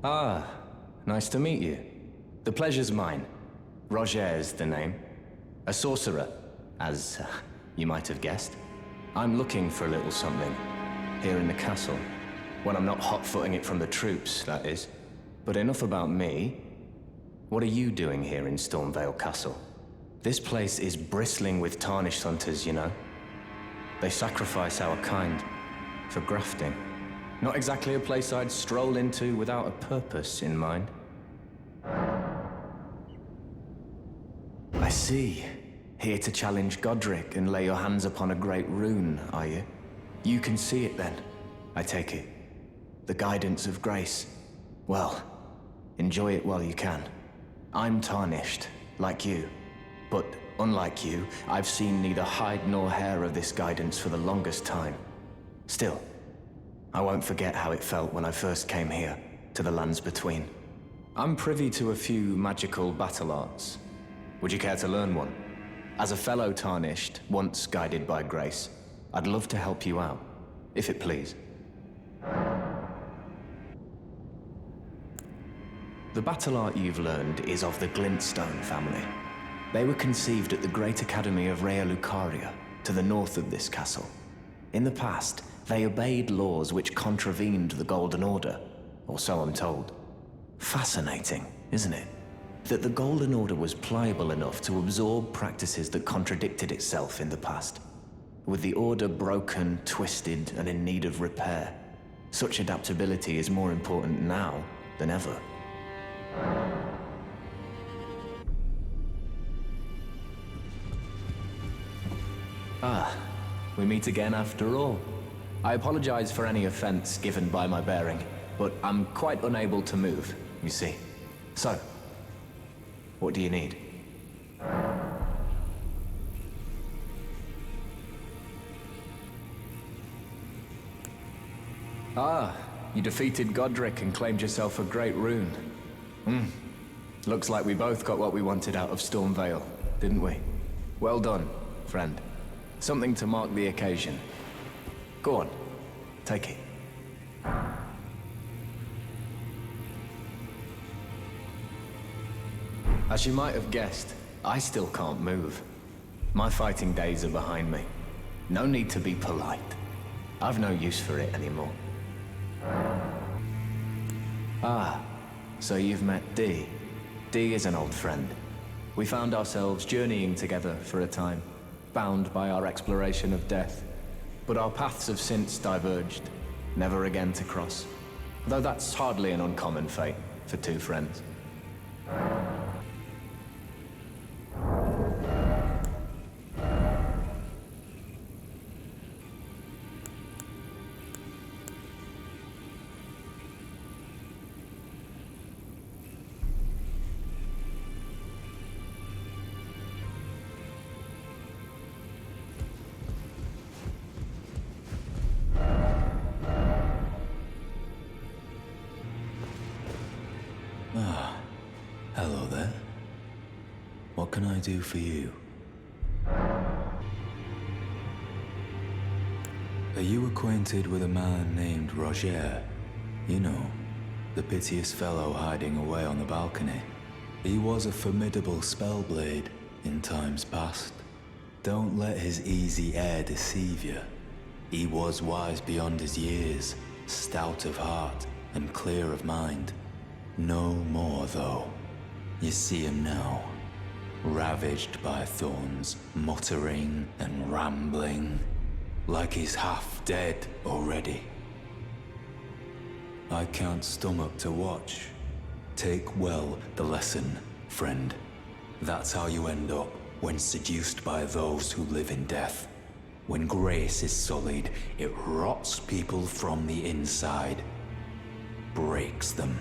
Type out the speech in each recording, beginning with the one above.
Ah, nice to meet you. The pleasure's mine. Rogier's the name. A sorcerer, as you might have guessed. I'm looking for a little something, here in the castle. When I'm not hot-footing it from the troops, that is. But enough about me. What are you doing here in Stormveil Castle? This place is bristling with tarnished hunters, you know. They sacrifice our kind for grafting. Not exactly a place I'd stroll into without a purpose in mind. I see. Here to challenge Godric and lay your hands upon a great rune, are you? You can see it then, I take it. The guidance of grace. Well, enjoy it while you can. I'm tarnished, like you. But unlike you, I've seen neither hide nor hair of this guidance for the longest time. Still, I won't forget how it felt when I first came here, to the lands between. I'm privy to a few magical battle arts. Would you care to learn one? As a fellow tarnished, once guided by grace, I'd love to help you out, if it please. The battle art you've learned is of the Glintstone family. They were conceived at the Great Academy of Rea Lucaria, to the north of this castle. In the past, they obeyed laws which contravened the Golden Order, or so I'm told. Fascinating, isn't it? That the Golden Order was pliable enough to absorb practices that contradicted itself in the past. With the Order broken, twisted, and in need of repair, such adaptability is more important now than ever. Ah, we meet again after all. I apologize for any offense given by my bearing, but I'm quite unable to move, you see. So, what do you need? Ah, you defeated Godric and claimed yourself a great rune. Looks like we both got what we wanted out of Stormveil, didn't we? Well done, friend. Something to mark the occasion. Go on, take it. As you might have guessed, I still can't move. My fighting days are behind me. No need to be polite. I've no use for it anymore. Ah, so you've met Dee. Dee is an old friend. We found ourselves journeying together for a time, bound by our exploration of death. But our paths have since diverged, never again to cross. Though that's hardly an uncommon fate for two friends. Hello there. What can I do for you? Are you acquainted with a man named Rogier? You know, the piteous fellow hiding away on the balcony. He was a formidable spellblade in times past. Don't let his easy air deceive you. He was wise beyond his years, stout of heart and clear of mind. No more, though. You see him now, ravaged by thorns, muttering and rambling, like he's half dead already. I can't stomach to watch. Take well the lesson, friend. That's how you end up when seduced by those who live in death. When grace is sullied, it rots people from the inside, breaks them.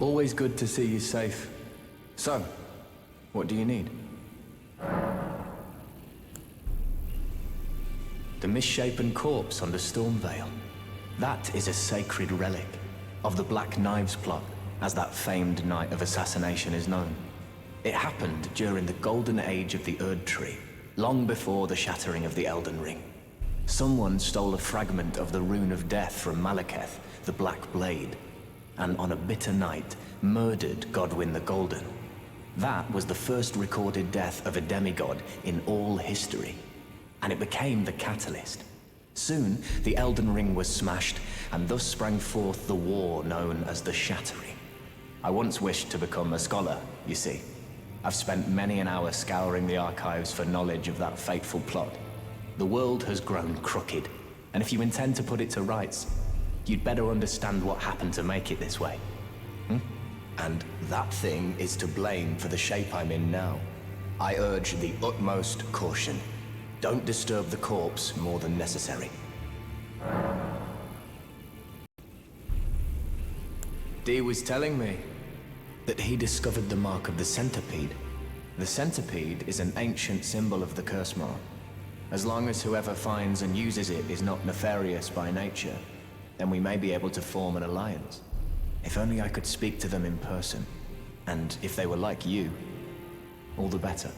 Always good to see you safe. So, what do you need? The misshapen corpse on the Stormveil. That is a sacred relic of the Black Knives plot, as that famed night of assassination is known. It happened during the golden age of the Erd Tree, long before the shattering of the Elden Ring. Someone stole a fragment of the Rune of Death from Malekith, the Black Blade, and on a bitter night, murdered Godwyn the Golden. That was the first recorded death of a demigod in all history, and it became the catalyst. Soon, the Elden Ring was smashed, and thus sprang forth the war known as the Shattering. I once wished to become a scholar, you see. I've spent many an hour scouring the archives for knowledge of that fateful plot. The world has grown crooked, and if you intend to put it to rights, you'd better understand what happened to make it this way. And that thing is to blame for the shape I'm in now. I urge the utmost caution. Don't disturb the corpse more than necessary. Dee was telling me that he discovered the mark of the centipede. The centipede is an ancient symbol of the curse mark. As long as whoever finds and uses it is not nefarious by nature, then we may be able to form an alliance. If only I could speak to them in person. And if they were like you, all the better.